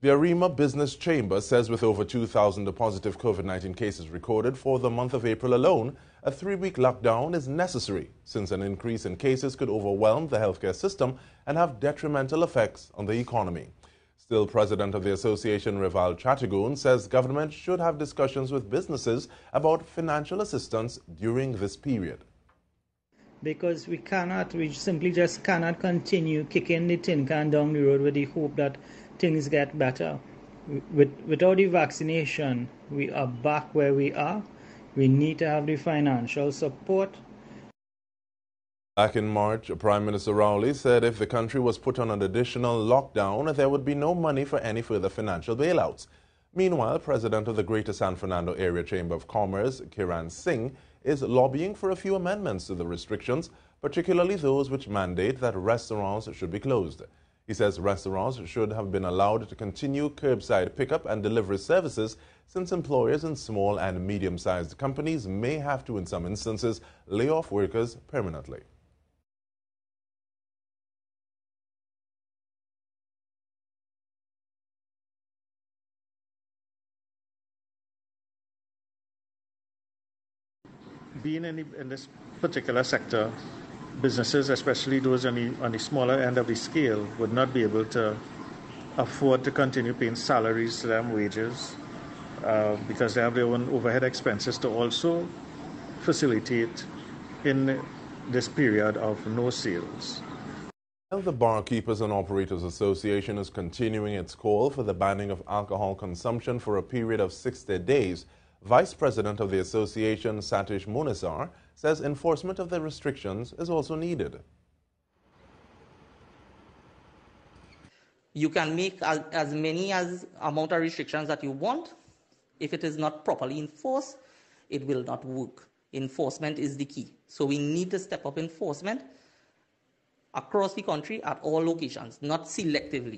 The Arima Business Chamber says with over 2,000 positive COVID-19 cases recorded for the month of April alone, a 3-week lockdown is necessary since an increase in cases could overwhelm the healthcare system and have detrimental effects on the economy. Still, President of the Association, Rival Chatagoon, says government should have discussions with businesses about financial assistance during this period. Because we simply just cannot continue kicking the tin can down the road with the hope that things get better. Without the vaccination, we are back where we are. We need to have the financial support. Back in March, Prime Minister Rowley said if the country was put on an additional lockdown, there would be no money for any further financial bailouts. Meanwhile, President of the Greater San Fernando Area Chamber of Commerce, Kiran Singh, is lobbying for a few amendments to the restrictions, particularly those which mandate that restaurants should be closed. He says restaurants should have been allowed to continue curbside pickup and delivery services since employers in small and medium-sized companies may have to, in some instances, lay off workers permanently. Being in this particular sector, businesses, especially those on the smaller end of the scale, would not be able to afford to continue paying salaries to them, wages, because they have their own overhead expenses to also facilitate in this period of no sales. The Barkeepers and Operators Association is continuing its call for the banning of alcohol consumption for a period of 60 days. Vice President of the association, Satish Munisar, says enforcement of the restrictions is also needed. You can make as many amount of restrictions that you want. If it is not properly enforced, it will not work. Enforcement is the key. So we need to step up enforcement across the country at all locations, not selectively.